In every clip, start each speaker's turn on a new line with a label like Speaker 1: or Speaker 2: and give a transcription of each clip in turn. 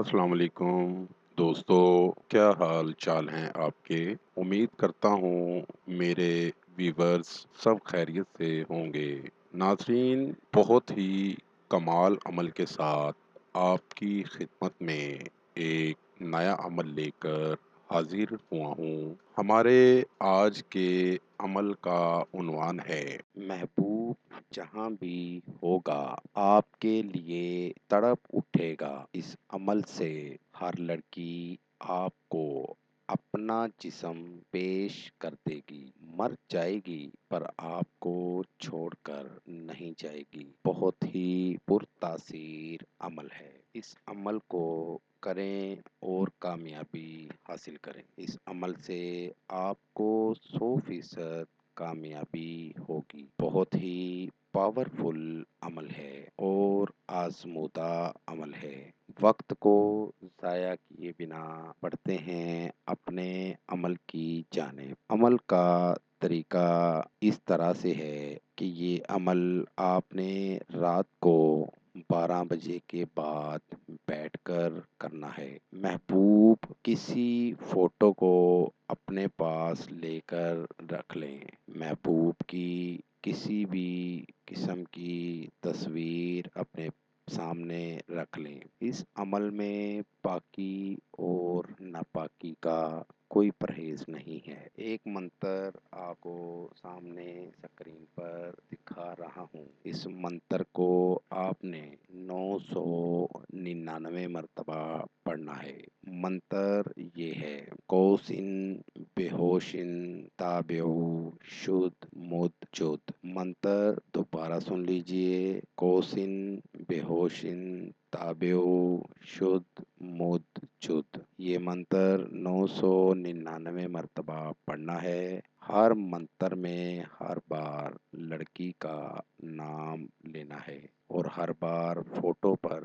Speaker 1: السلام علیکم دوستو، کیا حال چال ہیں آپ کے؟ امید کرتا ہوں میرے ویورز سب خیریت سے ہوں گے۔ ناظرین، بہت ہی کمال عمل کے ساتھ آپ کی خدمت میں ایک نیا عمل لے کر حاضر ہوا ہوں۔ ہمارے آج کے عمل کا عنوان ہے محبوب جہاں بھی ہوگا آپ کے لیے تڑپ اٹھے گا۔ اس عمل سے ہر لڑکی آپ کو اپنا جسم پیش کر دے گی، مر جائے گی پر آپ کو چھوڑ کر نہیں جائے گی۔ بہت ہی پرتاثیر عمل ہے۔ اس عمل کو کریں اور کامیابی حاصل کریں۔ اس عمل سے آپ کو 100% کامیابی ہوگی۔ بہت ہی پاورفل عمل ہے اور آزمودہ عمل ہے۔ وقت کو ضائع کیے بنا بڑھتے ہیں اپنے عمل کی جانب۔ عمل کا طریقہ اس طرح سے ہے کہ یہ عمل آپ نے رات کو 12 بجے کے بعد بیٹھ کر کرنا ہے۔ محبوب کسی فوٹو کو اپنے پاس لے کر رکھ لیں۔ محبوب کی کسی بھی قسم کی تصویر اپنے سامنے رکھ لیں۔ اس عمل میں پاکی اور ناپاکی کا کوئی پرہیز نہیں ہے۔ ایک منتر آپ کو سامنے اسکرین پر دکھا رہا ہوں۔ اس منتر کو آپ نے 999 مرتبہ پڑھنا ہے۔ منتر یہ ہے: کوسن بے ہوشن تابعو شد مد چد۔ منتر دوبارہ سن لیجئے: کوسن بے ہوشن تابعو شد مد چد۔ یہ منتر 999 مرتبہ پڑھنا ہے۔ ہر منتر میں ہر بار لڑکی کا نام لینا ہے اور ہر بار فوٹو پر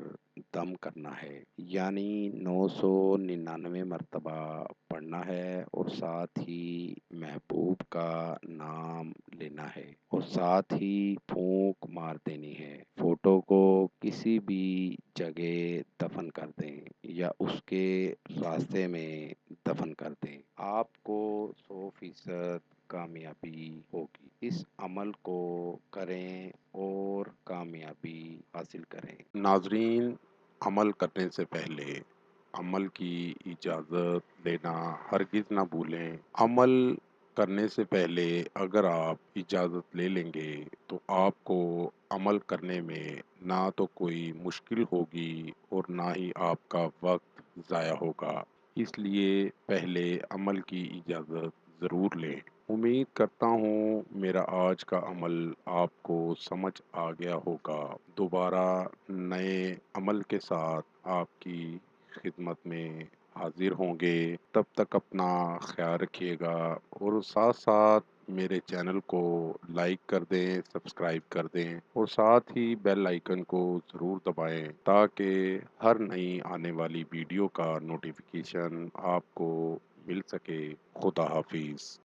Speaker 1: دم کرنا ہے، یعنی 999 مرتبہ پڑھنا ہے اور ساتھ ہی محبوب کا نام لینا ہے اور ساتھ ہی پھونک مار دینی ہے۔ فوٹو کو کسی بھی جگہ دفن کر دیں یا اس کے راستے میں دفن کر دیں۔ آپ کو 100% کامیابی ہوگی۔ اس عمل کو کریں اور کامیابی حاصل کریں۔ ناظرین، عمل کرنے سے پہلے عمل کی اجازت لینا ہرگز نہ بھولیں۔ عمل کرنے سے پہلے اگر آپ اجازت لے لیں گے تو آپ کو عمل کرنے میں نہ تو کوئی مشکل ہوگی اور نہ ہی آپ کا وقت ضائع ہوگا۔ اس لیے پہلے عمل کی اجازت ضرور لیں۔ امید کرتا ہوں میرا آج کا عمل آپ کو سمجھ آ گیا ہوگا۔ دوبارہ نئے عمل کے ساتھ آپ کی خدمت میں حاضر ہوں گے۔ تب تک اپنا خیال رکھیے گا اور ساتھ ساتھ میرے چینل کو لائک کر دیں، سبسکرائب کر دیں اور ساتھ ہی بیل آئیکن کو ضرور دبائیں تاکہ ہر نئی آنے والی ویڈیو کا نوٹیفیکیشن آپ کو مل سکے۔ خدا حافظ۔